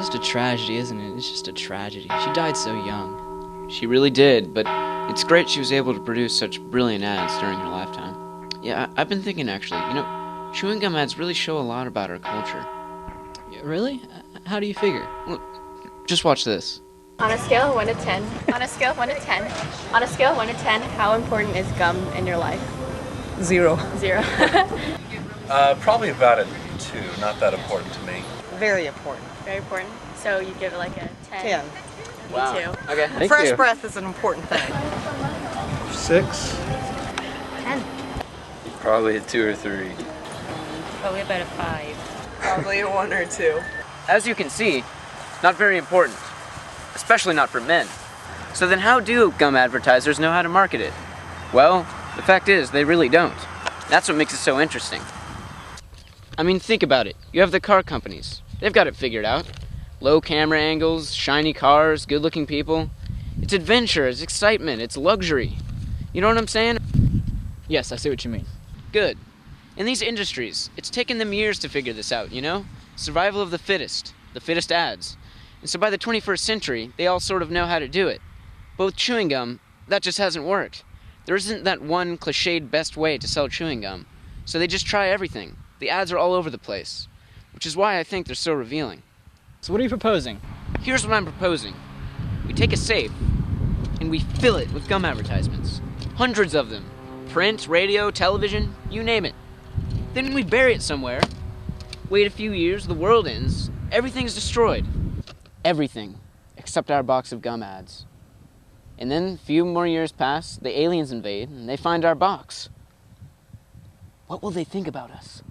Just a tragedy, isn't it? It's just a tragedy. She died so young. She really did, but it's great she was able to produce such brilliant ads during her lifetime. Yeah, I've been thinking actually, chewing gum ads really show a lot about our culture. Yeah, really? How do you figure? Look, just watch this. On a scale of 1 to 10, on a scale of 1 to 10, on a scale of 1 to 10, how important is gum in your life? 0. 0. Probably about a 2, not that important to me. Very important. Very important. So you give it like a 10? 10. Wow. Me too. Okay, thank Fresh you. breath is an important thing. 6. 10. Probably a 2 or 3. Probably about a 5. Probably a 1 or 2. As you can see, not very important, especially not for men. So then how do gum advertisers know how to market it? Well, the fact is, they really don't. That's what makes it so interesting. I mean, think about it. You have the car companies. They've got it figured out. Low camera angles, shiny cars, good-looking people. It's adventure, it's excitement, it's luxury. You know what I'm saying? Yes, I see what you mean. Good. In these industries, it's taken them years to figure this out, Survival of the fittest ads. And so by the 21st century, they all sort of know how to do it. But with chewing gum, that just hasn't worked. There isn't that one cliched best way to sell chewing gum. So they just try everything. The ads are all over the place, which is why I think they're so revealing. So what are you proposing? Here's what I'm proposing. We take a safe, and we fill it with gum advertisements. Hundreds of them. Print, radio, television, you name it. Then we bury it somewhere. Wait a few years, the world ends, everything's destroyed. Everything, except our box of gum ads. And then, a few more years pass, the aliens invade, and they find our box. What will they think about us?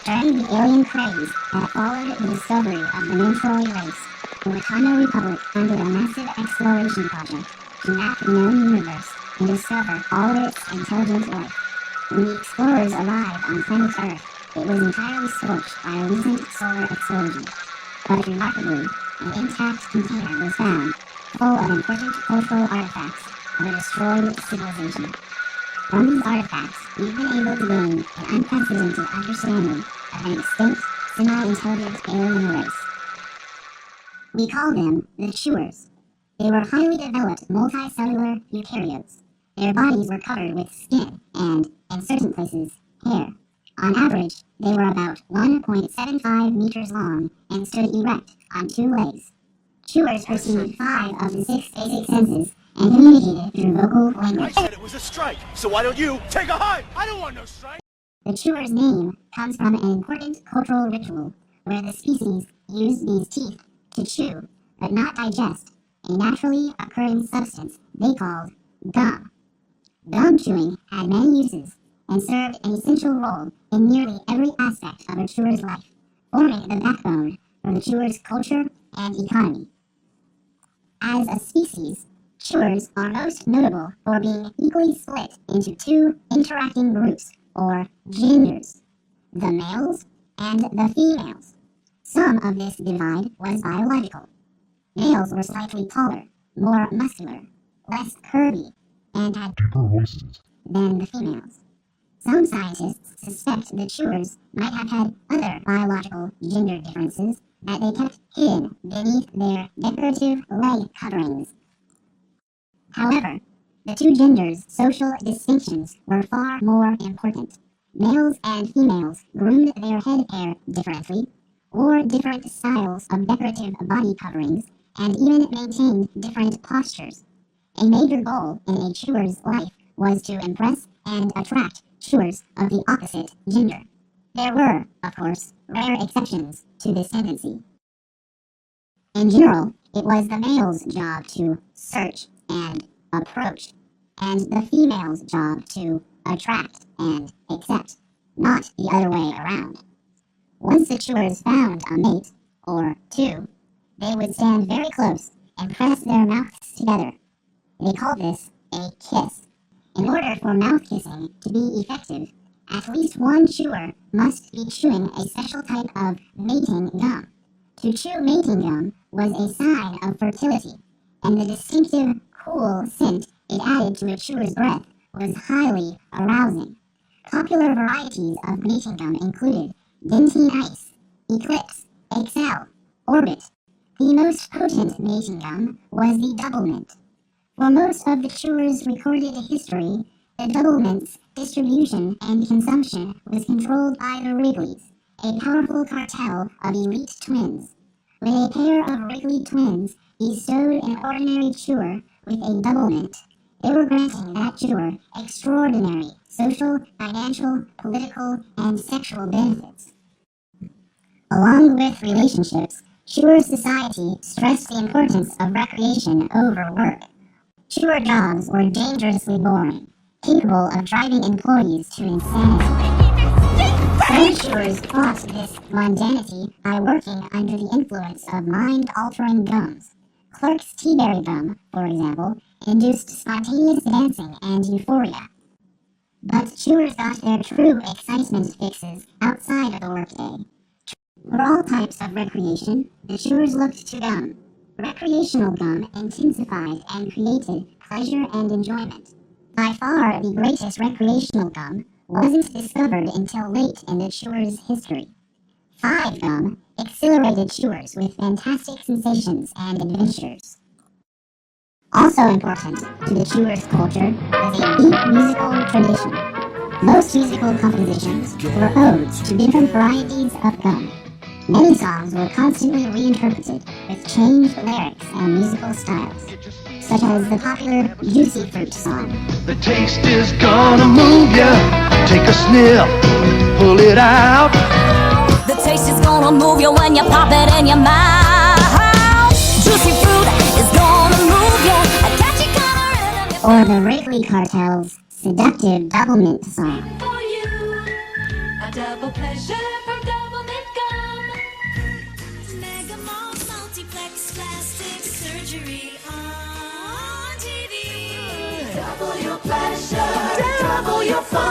During the alien craze that followed the discovery of the Mentroid race, the Wakanda Republic funded a massive exploration project to map the known universe and discover all of its intelligent life. When the explorers arrived on planet Earth, it was entirely scorched by a recent solar explosion. But remarkably, an intact container was found, full of important cultural artifacts of a destroyed civilization. From these artifacts, we've been able to gain an unprecedented understanding of an extinct, semi-intelligent alien race. We call them the Chewers. They were highly developed multicellular eukaryotes. Their bodies were covered with skin and, in certain places, hair. On average, they were about 1.75 meters long and stood erect on 2 legs. Chewers perceived 5 of the 6 basic senses and communicated through vocal language. I said it was a strike, so why don't you take a hike? I don't want no strike. The Chewer's name comes from an important cultural ritual where the species used these teeth to chew, but not digest, a naturally occurring substance they called gum. Gum chewing had many uses and served an essential role in nearly every aspect of a chewer's life, forming the backbone for the chewer's culture and economy. As a species, chewers are most notable for being equally split into 2 interacting groups, or genders, the males and the females. Some of this divide was biological. Males were slightly taller, more muscular, less curvy, and had deeper voices than the females. Some scientists suspect the chewers might have had other biological gender differences that they kept hidden beneath their decorative leg coverings. However, the 2 genders' social distinctions were far more important. Males and females groomed their head hair differently, wore different styles of decorative body coverings, and even maintained different postures. A major goal in a chewer's life was to impress and attract chewers of the opposite gender. There were, of course, rare exceptions to this tendency. In general, it was the male's job to search and approach, and the female's job to attract and accept, not the other way around. Once the chewers found a mate, or 2, they would stand very close and press their mouths together. They called this a kiss. In order for mouth kissing to be effective, at least one chewer must be chewing a special type of mating gum. To chew mating gum was a sign of fertility, and the distinctive, cool scent it added to a chewer's breath was highly arousing. Popular varieties of mating gum included Dentine Ice, Eclipse, Excel, Orbit. The most potent mating gum was the double mint. For most of the chewer's recorded history, the double mint's distribution and consumption was controlled by the Wrigleys, a powerful cartel of elite twins. When a pair of Wrigley twins bestowed an ordinary chewer with a double mint, they were granting that chewer extraordinary social, financial, political, and sexual benefits. Along with relationships, chewer society stressed the importance of recreation over work. Chewer jobs were dangerously boring, capable of driving employees to insanity. Some chewers fought this mundanity by working under the influence of mind-altering gums. Clark's Teaberry gum, for example, induced spontaneous dancing and euphoria. But chewers got their true excitement fixes outside of the workday. For all types of recreation, the chewers looked to gum. Recreational gum intensified and created pleasure and enjoyment. By far the greatest recreational gum wasn't discovered until late in the chewer's history. 5 gum exhilarated chewers with fantastic sensations and adventures. Also important to the chewer's culture was a deep musical tradition. Most musical compositions were odes to different varieties of gum. Many songs were constantly reinterpreted with changed lyrics and musical styles, such as the popular Juicy Fruit song. The taste is gonna move ya. Take a sniff, pull it out. The taste is gonna move you when you pop it in your mouth. Juicy fruit is gonna move you. A catchy color in Or the Wrigley Cartel's seductive Double Mint song. for you. A double pleasure from Double Mint Gum. Mega Mall Multiplex Plastic Surgery on TV. Double your pleasure, double your fun.